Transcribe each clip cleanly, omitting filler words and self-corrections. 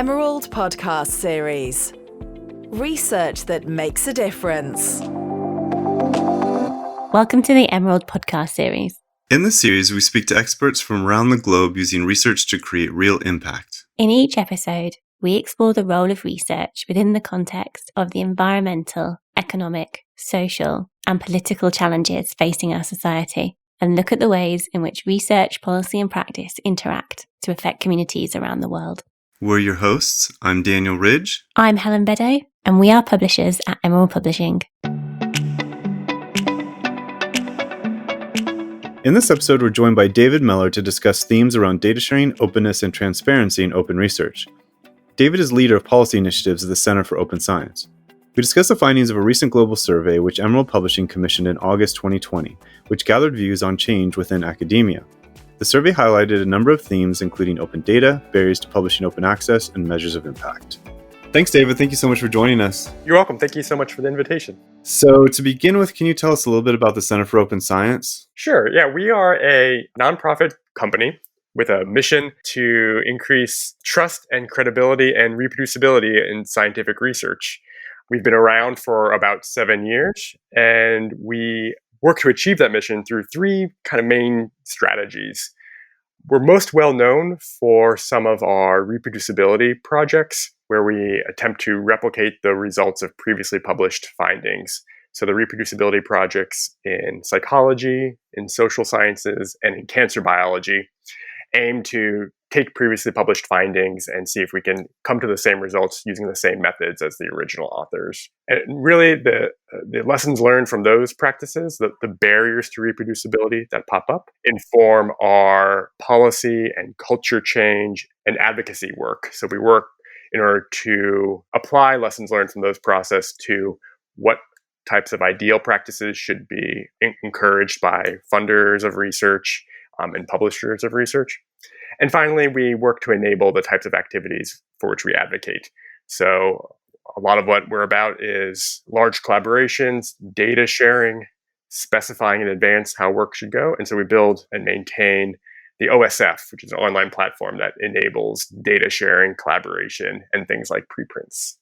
Emerald podcast series. Research that makes a difference. Welcome to the Emerald podcast series. In this series, we speak to experts from around the globe using research to create real impact. In each episode, we explore the role of research within the context of the environmental, economic, social, and political challenges facing our society, and look at the ways in which research, policy, and practice interact to affect communities around the world. We're your hosts. I'm Daniel Ridge. I'm Helen Beddoe, and we are publishers at Emerald Publishing. In this episode, we're joined by David Mellor to discuss themes around data sharing, openness, and transparency in open research. David is leader of policy initiatives at the Center for Open Science. We discuss the findings of a recent global survey which Emerald Publishing commissioned in August 2020, which gathered views on change within academia. The survey highlighted a number of themes, including open data, barriers to publishing open access, and measures of impact. Thanks, David. Thank you so much for joining us. You're welcome. Thank you so much for the invitation. So to begin with, can you tell us a little bit about the Center for Open Science? Sure. Yeah, we are a nonprofit company with a mission to increase trust and credibility and reproducibility in scientific research. We've been around for about 7 years, and we work to achieve that mission through three kind of main strategies. We're most well known for some of our reproducibility projects, where we attempt to replicate the results of previously published findings. So the reproducibility projects in psychology, in social sciences, and in cancer biology aim to take previously published findings and see if we can come to the same results using the same methods as the original authors. And really, the lessons learned from those practices, the barriers to reproducibility that pop up, inform our policy and culture change and advocacy work. So we work in order to apply lessons learned from those processes to what types of ideal practices should be encouraged by funders of research and publishers of research. And finally, we work to enable the types of activities for which we advocate. So a lot of what we're about is large collaborations, data sharing, specifying in advance how work should go. And so we build and maintain the OSF, which is an online platform that enables data sharing, collaboration, and things like preprints.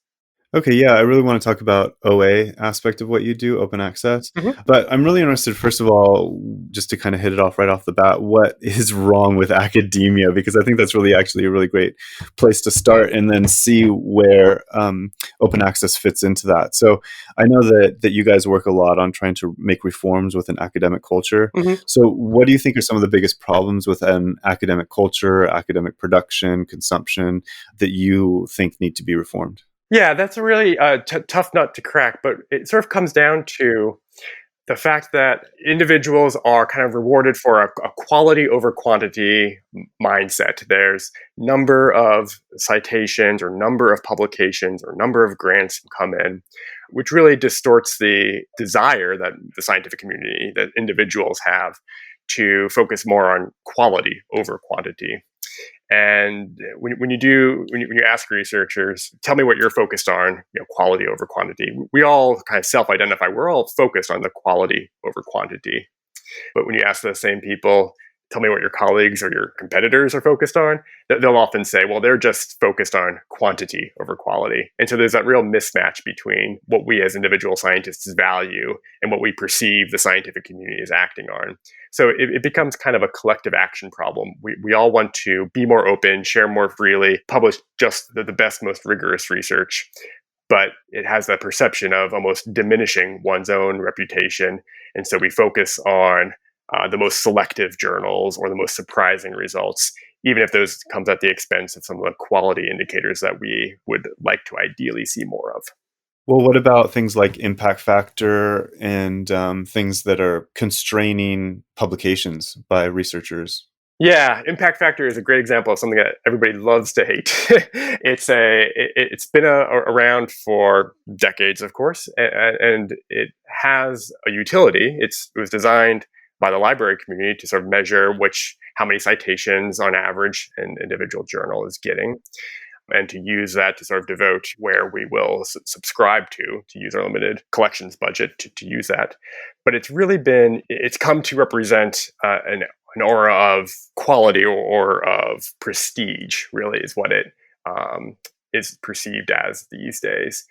Okay, yeah, I really want to talk about OA aspect of what you do, open access. Mm-hmm. But I'm really interested, first of all, just to kind of hit it off right off the bat, what is wrong with academia? Because I think that's really actually a really great place to start and then see where open access fits into that. So I know that you guys work a lot on trying to make reforms within academic culture. Mm-hmm. So what do you think are some of the biggest problems within academic culture, academic production, consumption that you think need to be reformed? Yeah, that's a really tough nut to crack, but it sort of comes down to the fact that individuals are kind of rewarded for a quality over quantity mindset. There's number of citations or number of publications or number of grants come in, which really distorts the desire that the scientific community, that individuals have to focus more on quality over quantity. And when you ask researchers, tell me what you're focused on, quality over quantity, we all kind of self-identify. We're all focused on the quality over quantity. But when you ask the same people, tell me what your colleagues or your competitors are focused on, they'll often say, well, they're just focused on quantity over quality. And so there's that real mismatch between what we as individual scientists value and what we perceive the scientific community is acting on. So it becomes kind of a collective action problem. We all want to be more open, share more freely, publish just the best, most rigorous research. But it has that perception of almost diminishing one's own reputation. And so we focus on the most selective journals or the most surprising results, even if those comes at the expense of some of the quality indicators that we would like to ideally see more of. Well, what about things like impact factor and things that are constraining publications by researchers? Yeah, impact factor is a great example of something that everybody loves to hate. It's been around for decades, of course, and it has a utility. It was designed by the library community to sort of measure how many citations on average an individual journal is getting, and to use that to sort of devote where we will subscribe to use our limited collections budget to use that. But it's come to represent an aura of quality or of prestige, really, is what it is perceived as these days.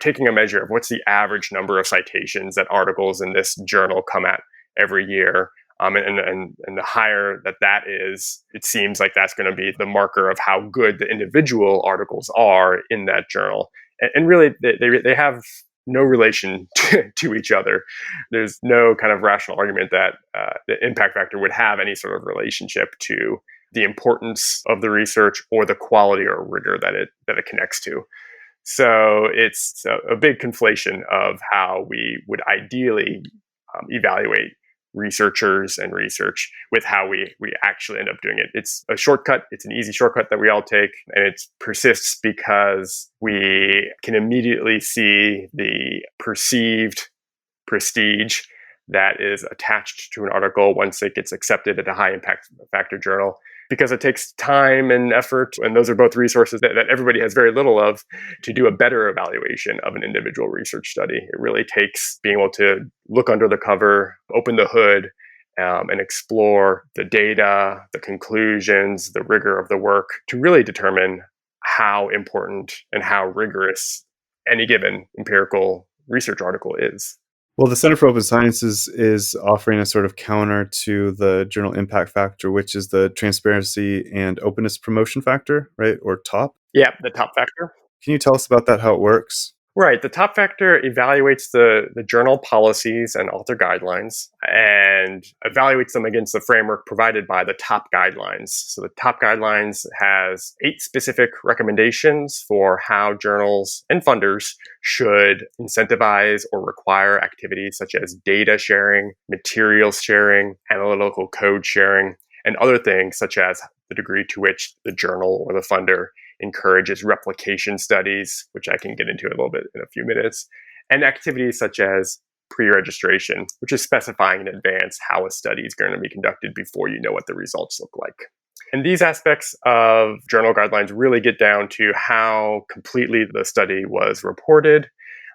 Taking a measure of what's the average number of citations that articles in this journal come at every year. And the higher that is, it seems like that's going to be the marker of how good the individual articles are in that journal. And really, they have no relation to each other. There's no kind of rational argument that the impact factor would have any sort of relationship to the importance of the research or the quality or rigor that it connects to. So it's a big conflation of how we would ideally evaluate researchers and research with how we actually end up doing it. It's a shortcut. It's an easy shortcut that we all take, and it persists because we can immediately see the perceived prestige that is attached to an article once it gets accepted at a high impact factor journal, because it takes time and effort, and those are both resources that everybody has very little of, to do a better evaluation of an individual research study. It really takes being able to look under the cover, open the hood, and explore the data, the conclusions, the rigor of the work to really determine how important and how rigorous any given empirical research article is. Well, the Center for Open Sciences is offering a sort of counter to the journal impact factor, which is the transparency and openness promotion factor, right? Or TOP. Yeah, the TOP factor. Can you tell us about that, how it works? Right. The TOP factor evaluates the journal policies and author guidelines and evaluates them against the framework provided by the TOP guidelines. So the TOP guidelines has 8 specific recommendations for how journals and funders should incentivize or require activities such as data sharing, materials sharing, analytical code sharing, and other things such as the degree to which the journal or the funder encourages replication studies, which I can get into a little bit in a few minutes, and activities such as pre-registration, which is specifying in advance how a study is going to be conducted before you know what the results look like. And these aspects of journal guidelines really get down to how completely the study was reported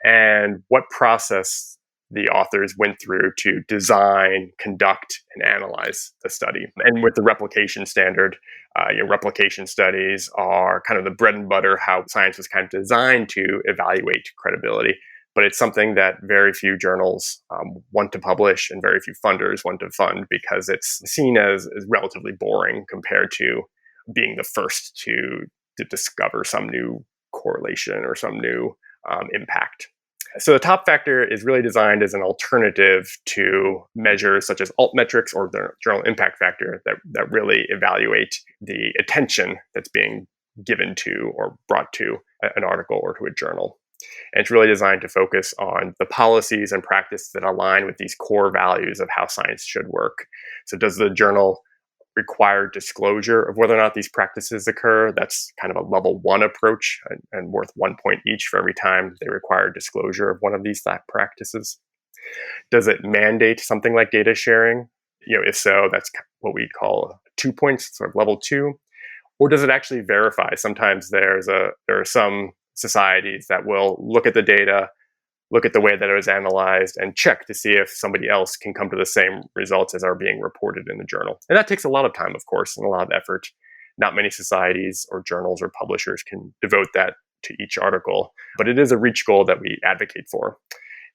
and what process the authors went through to design, conduct, and analyze the study. And with the replication standard, replication studies are kind of the bread and butter, how science was kind of designed to evaluate credibility. But it's something that very few journals want to publish and very few funders want to fund because it's seen as relatively boring compared to being the first to discover some new correlation or some new impact. So the TOP factor is really designed as an alternative to measures such as alt metrics or the journal impact factor that really evaluate the attention that's being given to or brought to an article or to a journal. And it's really designed to focus on the policies and practice that align with these core values of how science should work. So does the journal require disclosure of whether or not these practices occur? That's kind of a level 1 approach and worth 1 point each for every time they require disclosure of one of these practices. Does it mandate something like data sharing? If so, that's what we call 2 points, sort of level 2. Or does it actually verify? Sometimes there are some societies that will look at the data, look at the way that it was analyzed, and check to see if somebody else can come to the same results as are being reported in the journal. And that takes a lot of time, of course, and a lot of effort. Not many societies or journals or publishers can devote that to each article, but it is a reach goal that we advocate for.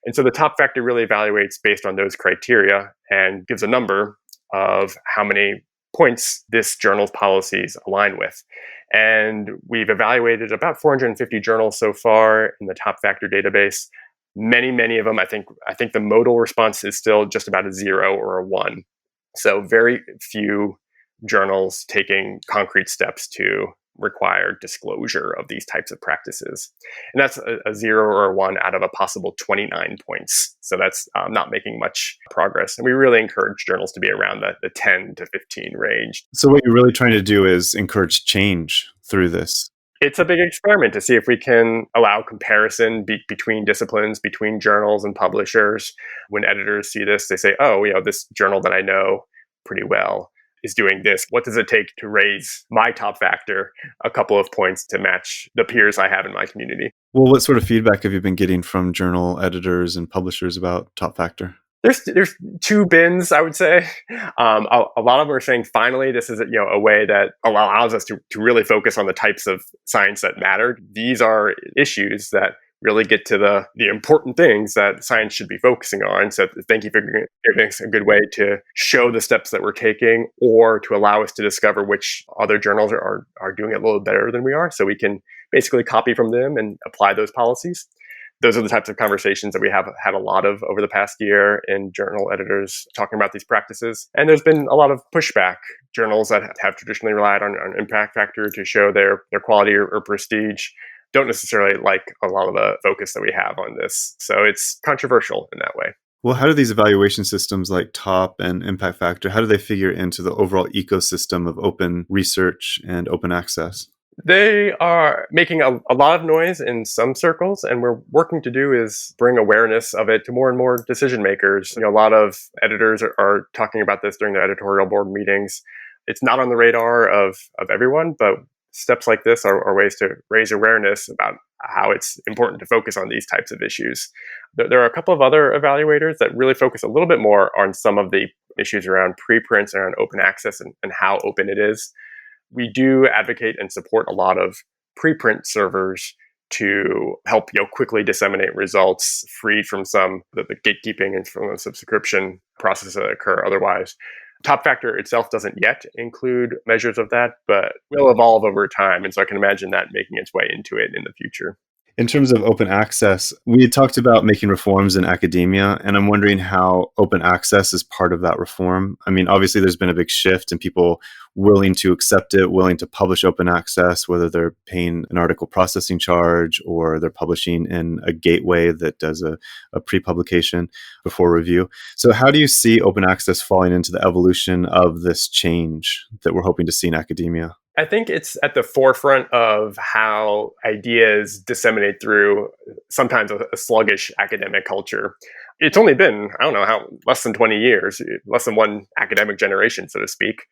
And so the TOP factor really evaluates based on those criteria and gives a number of how many points this journal's policies align with. And we've evaluated about 450 journals so far in the TOP factor database. Many of them, I think the modal response is still just about a 0 or a 1. So very few journals taking concrete steps to require disclosure of these types of practices. And that's a 0 or a 1 out of a possible 29 points. So that's not making much progress. And we really encourage journals to be around the 10 to 15 range. So what you're really trying to do is encourage change through this. It's a big experiment to see if we can allow comparison between disciplines, between journals and publishers. When editors see this, they say, oh, this journal that I know pretty well is doing this. What does it take to raise my TOP factor a couple of points to match the peers I have in my community? Well, what sort of feedback have you been getting from journal editors and publishers about TOP factor? There's two bins, I would say. A lot of them are saying finally this is a way that allows us to really focus on the types of science that matter. These are issues that really get to the important things that science should be focusing on. So thank you for giving us a good way to show the steps that we're taking, or to allow us to discover which other journals are doing it a little better than we are, so we can basically copy from them and apply those policies. Those are the types of conversations that we have had a lot of over the past year in journal editors talking about these practices. And there's been a lot of pushback. Journals that have traditionally relied on impact factor to show their quality or prestige don't necessarily like a lot of the focus that we have on this. So it's controversial in that way. Well, how do these evaluation systems like TOP and impact factor, how do they figure into the overall ecosystem of open research and open access? They are making a lot of noise in some circles, and we're working to do is bring awareness of it to more and more decision makers. A lot of editors are talking about this during their editorial board meetings. It's not on the radar of everyone, but steps like this are ways to raise awareness about how it's important to focus on these types of issues. There are a couple of other evaluators that really focus a little bit more on some of the issues around preprints and around open access and how open it is. We do advocate and support a lot of preprint servers to help quickly disseminate results, freed from some of the gatekeeping and from the subscription processes that occur otherwise. Top Factor itself doesn't yet include measures of that, but will evolve over time. And so I can imagine that making its way into it in the future. In terms of open access, we had talked about making reforms in academia, and I'm wondering how open access is part of that reform. I mean, obviously, there's been a big shift in people willing to accept it, willing to publish open access, whether they're paying an article processing charge or they're publishing in a gateway that does a pre-publication before review. So how do you see open access falling into the evolution of this change that we're hoping to see in academia? I think it's at the forefront of how ideas disseminate through sometimes a sluggish academic culture. It's only been, less than 20 years, less than one academic generation, so to speak,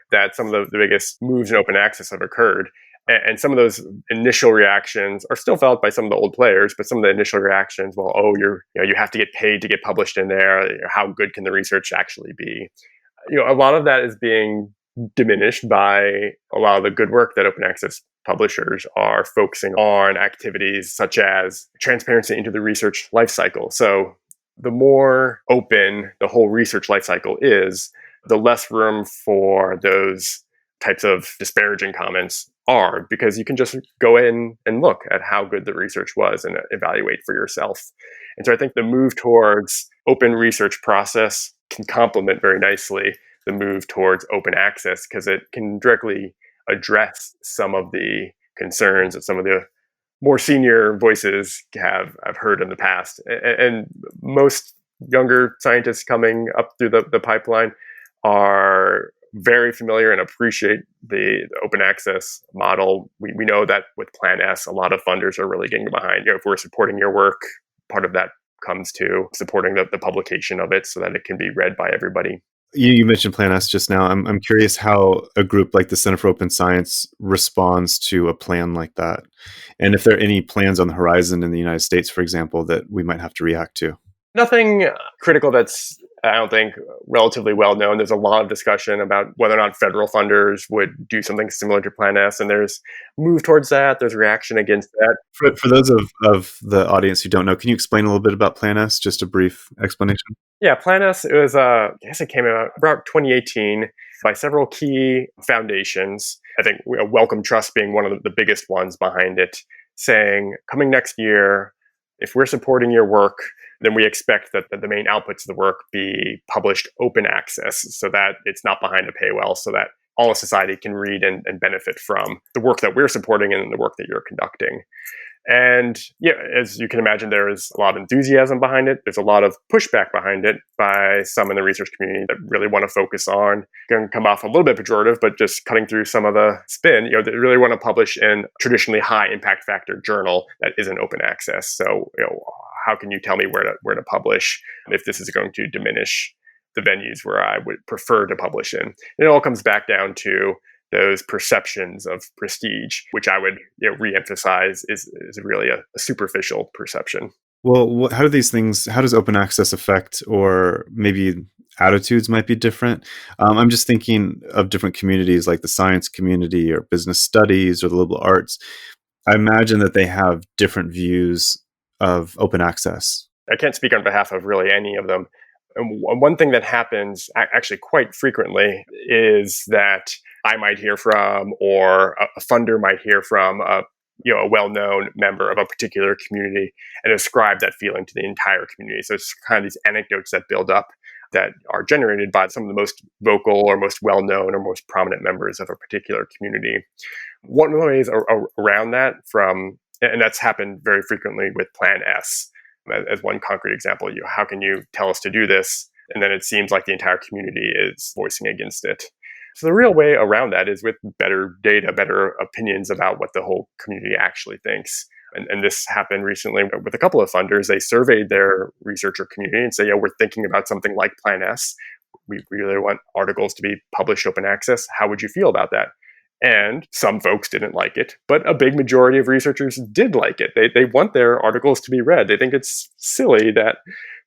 that some of the biggest moves in open access have occurred. And some of those initial reactions are still felt by some of the old players, but some of the initial reactions, you have to get paid to get published in there. How good can the research actually be? A lot of that is being diminished by a lot of the good work that open access publishers are focusing on, activities such as transparency into the research lifecycle. So the more open the whole research lifecycle is, the less room for those types of disparaging comments are, because you can just go in and look at how good the research was and evaluate for yourself. And so I think the move towards open research process can complement very nicely the move towards open access, because it can directly address some of the concerns that some of the more senior voices I've heard in the past. And most younger scientists coming up through the pipeline are very familiar and appreciate the open access model. We know that with Plan S, a lot of funders are really getting behind. If we're supporting your work, part of that comes to supporting the publication of it so that it can be read by everybody. You mentioned Plan S just now. I'm curious how a group like the Center for Open Science responds to a plan like that. And if there are any plans on the horizon in the United States, for example, that we might have to react to. Nothing critical that's, I don't think, relatively well known. There's a lot of discussion about whether or not federal funders would do something similar to Plan S, and there's move towards that. There's reaction against that. For those of the audience who don't know, can you explain a little bit about Plan S? Just a brief explanation. Yeah, Plan S, it came out about 2018 by several key foundations. I think Wellcome Trust being one of the biggest ones behind it, saying, coming next year, if we're supporting your work, then we expect that the main outputs of the work be published open access, so that it's not behind a paywall, so that all of society can read and benefit from the work that we're supporting and the work that you're conducting. And yeah, as you can imagine, there is a lot of enthusiasm behind it. There's a lot of pushback behind it by some in the research community that really want to focus on, going to come off a little bit pejorative, but just cutting through some of the spin, they really want to publish in traditionally high impact factor journal that isn't open access. So, how can you tell me where to publish if this is going to diminish the venues where I would prefer to publish in? And it all comes back down to those perceptions of prestige, which I would reemphasize is really a superficial perception. Well, how do these things, how does open access affect, or maybe attitudes might be different? I'm just thinking of different communities like the science community or business studies or the liberal arts. I imagine that they have different views of open access. I can't speak on behalf of really any of them. And one thing that happens actually quite frequently is that I might hear from, or a funder might hear from, a well-known member of a particular community and ascribe that feeling to the entire community. So it's kind of these anecdotes that build up that are generated by some of the most vocal or most well-known or most prominent members of a particular community. One of the ways around that, and that's happened very frequently with Plan S, as one concrete example. How can you tell us to do this? And then it seems like the entire community is voicing against it. So the real way around that is with better data, better opinions about what the whole community actually thinks. And this happened recently with a couple of funders. They surveyed their researcher community and say, yeah, we're thinking about something like Plan S. We really want articles to be published open access. How would you feel about that? And some folks didn't like it, but a big majority of researchers did like it. They want their articles to be read. They think it's silly that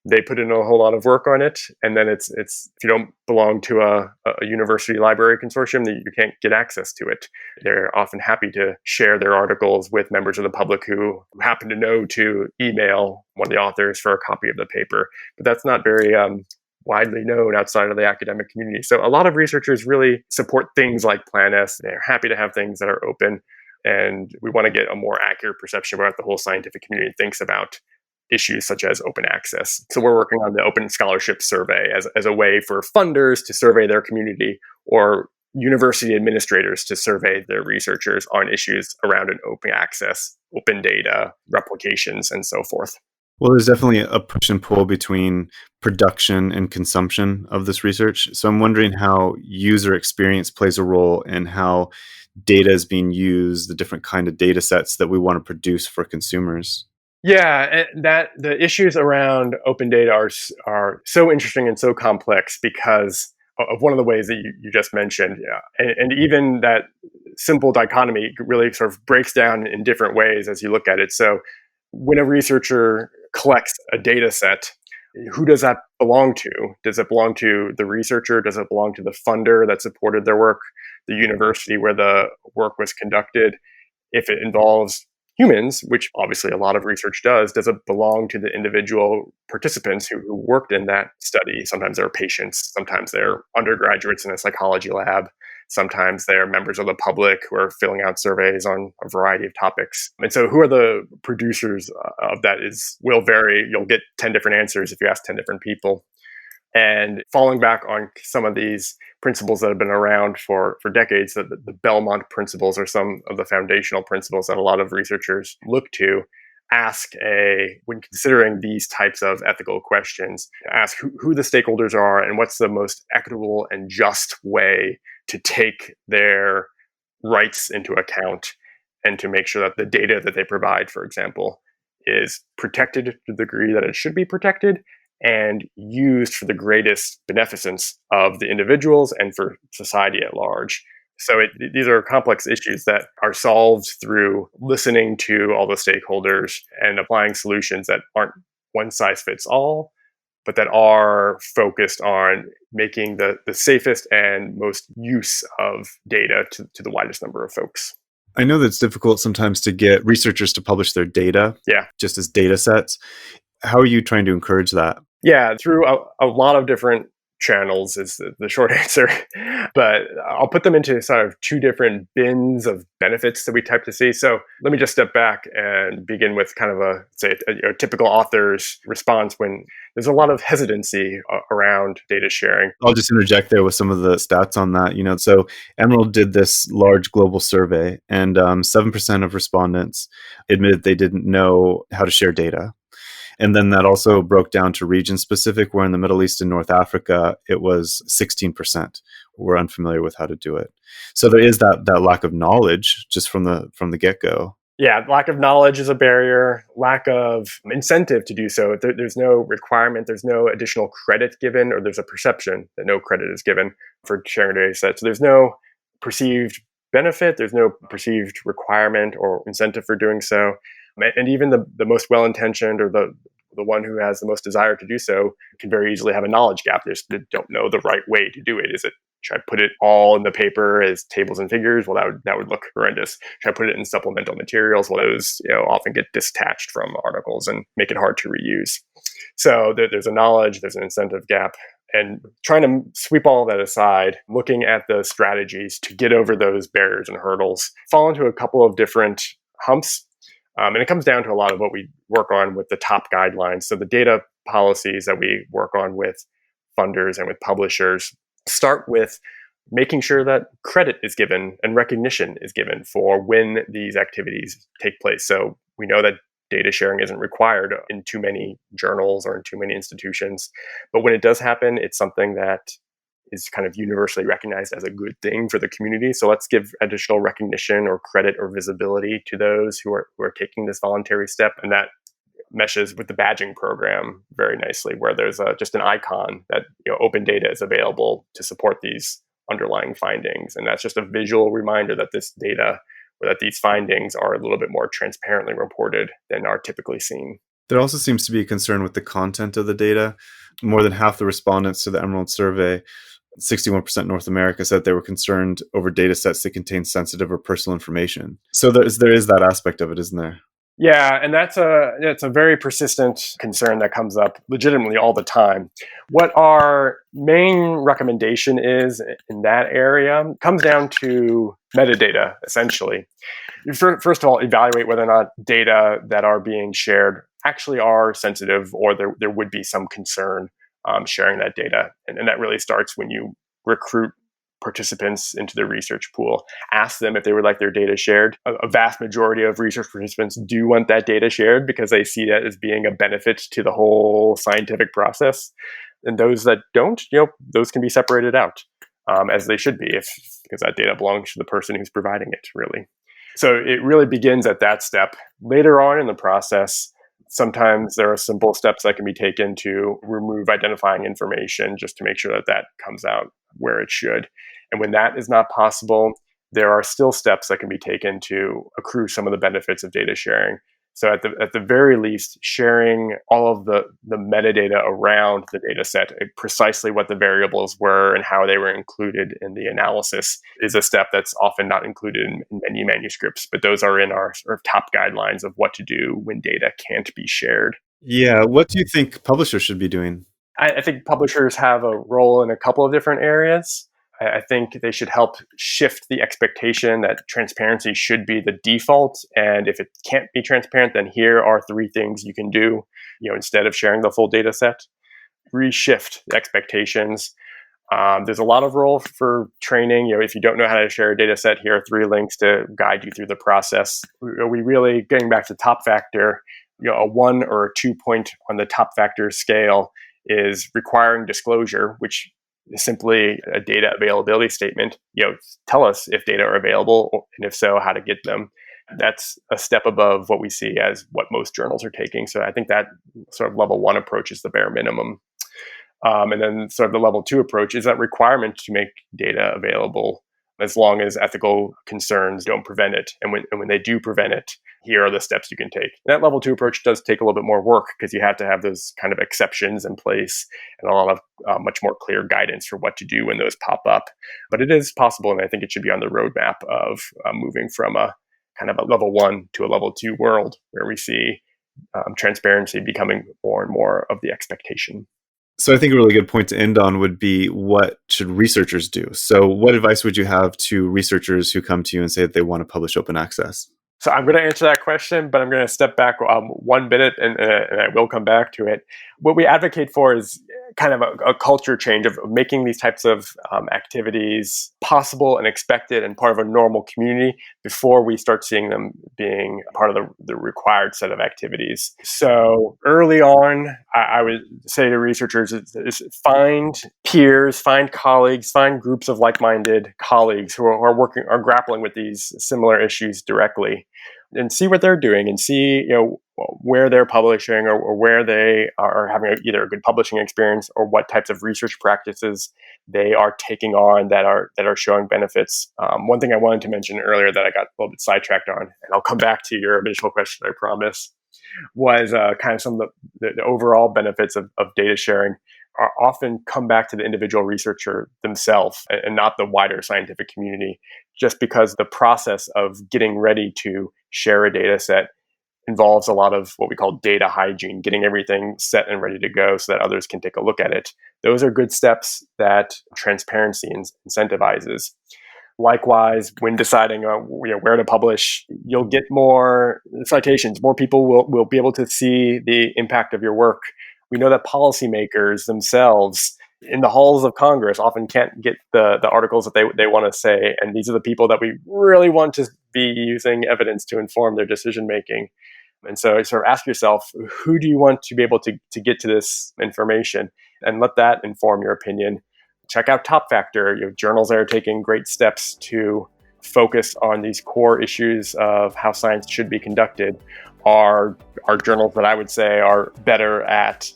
they put in a whole lot of work on it, and then it's if you don't belong to a university library consortium, that you can't get access to it. They're often happy to share their articles with members of the public who happen to know to email one of the authors for a copy of the paper. But that's not very widely known outside of the academic community. So a lot of researchers really support things like Plan S. They're happy to have things that are open, and we want to get a more accurate perception of what the whole scientific community thinks about issues such as open access. So we're working on the Open Scholarship Survey as a way for funders to survey their community, or university administrators to survey their researchers on issues around an open access, open data, replications, and so forth. Well, there's definitely a push and pull between production and consumption of this research. So I'm wondering how user experience plays a role in how data is being used, the different kind of data sets that we want to produce for consumers. Yeah, and that the issues around open data are so interesting and so complex because of one of the ways that you just mentioned. Yeah. And even that simple dichotomy really sort of breaks down in different ways as you look at it. So when a researcher collects a data set, who does that belong to? Does it belong to the researcher? Does it belong to the funder that supported their work, the university where the work was conducted? If it involves humans, which obviously a lot of research does it belong to the individual participants who worked in that study? Sometimes they're patients, sometimes they're undergraduates in a psychology lab, sometimes they're members of the public who are filling out surveys on a variety of topics. And so who are the producers of that will vary. You'll get 10 different answers if you ask 10 different people. And falling back on some of these principles that have been around for decades, the Belmont principles are some of the foundational principles that a lot of researchers look to. When considering these types of ethical questions, ask who the stakeholders are and what's the most equitable and just way to take their rights into account, and to make sure that the data that they provide, for example, is protected to the degree that it should be protected, and used for the greatest beneficence of the individuals and for society at large. So these are complex issues that are solved through listening to all the stakeholders and applying solutions that aren't one size fits all, but that are focused on making the safest and most use of data to the widest number of folks. I know that it's difficult sometimes to get researchers to publish their data, just as data sets. How are you trying to encourage that? Yeah, through a lot of different channels is the short answer. But I'll put them into sort of two different bins of benefits that we type to see. So let me just step back and begin with kind of a typical author's response when there's a lot of hesitancy around data sharing. I'll just interject there with some of the stats on that. So Emerald did this large global survey, and 7% of respondents admitted they didn't know how to share data. And then that also broke down to region specific, where in the Middle East and North Africa, it was 16% were unfamiliar with how to do it. So there is that lack of knowledge just from the get-go. Yeah, lack of knowledge is a barrier, lack of incentive to do so. There's no requirement, there's no additional credit given, or there's a perception that no credit is given for sharing a data set. So there's no perceived benefit, there's no perceived requirement or incentive for doing so. And even the most well-intentioned or the one who has the most desire to do so can very easily have a knowledge gap. They don't know the right way to do it. Should I put it all in the paper as tables and figures? Well, that would look horrendous. Should I put it in supplemental materials? Well, those often get detached from articles and make it hard to reuse. So there's a knowledge, there's an incentive gap. And trying to sweep all of that aside, looking at the strategies to get over those barriers and hurdles, fall into a couple of different humps. And it comes down to a lot of what we work on with the top guidelines. So the data policies that we work on with funders and with publishers start with making sure that credit is given and recognition is given for when these activities take place. So we know that data sharing isn't required in too many journals or in too many institutions. But when it does happen, it's something that is kind of universally recognized as a good thing for the community. So let's give additional recognition or credit or visibility to those who are taking this voluntary step. And that meshes with the badging program very nicely, where there's just an icon that open data is available to support these underlying findings. And that's just a visual reminder that this data or that these findings are a little bit more transparently reported than are typically seen. There also seems to be a concern with the content of the data. More than half the respondents to the Emerald survey, 61% North America, said they were concerned over data sets that contain sensitive or personal information. So there is that aspect of it, isn't there? Yeah, and it's a very persistent concern that comes up legitimately all the time. What our main recommendation is in that area comes down to metadata, essentially. First of all, evaluate whether or not data that are being shared actually are sensitive, or there would be some concern sharing that data. And that really starts when you recruit participants into the research pool. Ask them if they would like their data shared. A vast majority of research participants do want that data shared because they see that as being a benefit to the whole scientific process. And those that don't, those can be separated out as they should be, because that data belongs to the person who's providing it, really. So it really begins at that step. Later on in the process, sometimes there are simple steps that can be taken to remove identifying information just to make sure that comes out where it should. And when that is not possible, there are still steps that can be taken to accrue some of the benefits of data sharing. So at the very least, sharing all of the metadata around the data set, precisely what the variables were and how they were included in the analysis, is a step that's often not included in many manuscripts. But those are in our sort of top guidelines of what to do when data can't be shared. Yeah. What do you think publishers should be doing? I think publishers have a role in a couple of different areas. I think they should help shift the expectation that transparency should be the default. And if it can't be transparent, then here are 3 things you can do, instead of sharing the full data set. Reshift the expectations. There's a lot of role for training. If you don't know how to share a data set, here are 3 links to guide you through the process. We really, getting back to top factor, a 1 or a 2 point on the top factor scale is requiring disclosure, which is simply a data availability statement. Tell us if data are available, and if so, how to get them. That's a step above what we see as what most journals are taking. So I think that sort of level 1 approach is the bare minimum. And then sort of the level 2 approach is that requirement to make data available as long as ethical concerns don't prevent it. And when they do prevent it, here are the steps you can take. And that level 2 approach does take a little bit more work because you have to have those kind of exceptions in place and a lot of much more clear guidance for what to do when those pop up. But it is possible, and I think it should be on the roadmap of moving from a kind of a level 1 to a level 2 world where we see transparency becoming more and more of the expectation. So I think a really good point to end on would be, what should researchers do? So what advice would you have to researchers who come to you and say that they want to publish open access? So I'm going to answer that question, but I'm going to step back 1 minute and I will come back to it. What we advocate for is kind of a culture change of making these types of activities possible and expected and part of a normal community before we start seeing them being part of the required set of activities. So early on, I would say to researchers is find peers, find colleagues, find groups of like-minded colleagues who are grappling with these similar issues directly. and see what they're doing and see where they're publishing or where they are having either a good publishing experience or what types of research practices they are taking on that are showing benefits. One thing I wanted to mention earlier that I got a little bit sidetracked on, and I'll come back to your initial question, I promise, was kind of some of the overall benefits of data sharing are often come back to the individual researcher themselves and not the wider scientific community, just because the process of getting ready to share a data set involves a lot of what we call data hygiene, getting everything set and ready to go so that others can take a look at it. Those are good steps that transparency incentivizes. Likewise, when deciding where to publish, you'll get more citations. More people will be able to see the impact of your work. We know that policymakers themselves in the halls of Congress often can't get the articles that they want to say. And these are the people that we really want to be using evidence to inform their decision making. And so sort of ask yourself, who do you want to be able to get to this information, and let that inform your opinion. Check out Top Factor. Journals that are taking great steps to focus on these core issues of how science should be conducted are journals that I would say are better at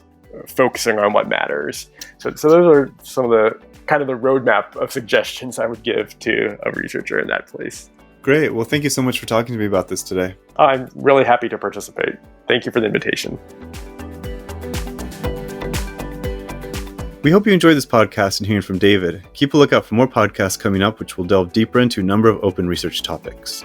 focusing on what matters. So those are some of the kind of the roadmap of suggestions I would give to a researcher in that place. Great. Well, thank you so much for talking to me about this today. I'm really happy to participate. Thank you for the invitation. We hope you enjoyed this podcast and hearing from David. Keep a lookout for more podcasts coming up, which will delve deeper into a number of open research topics.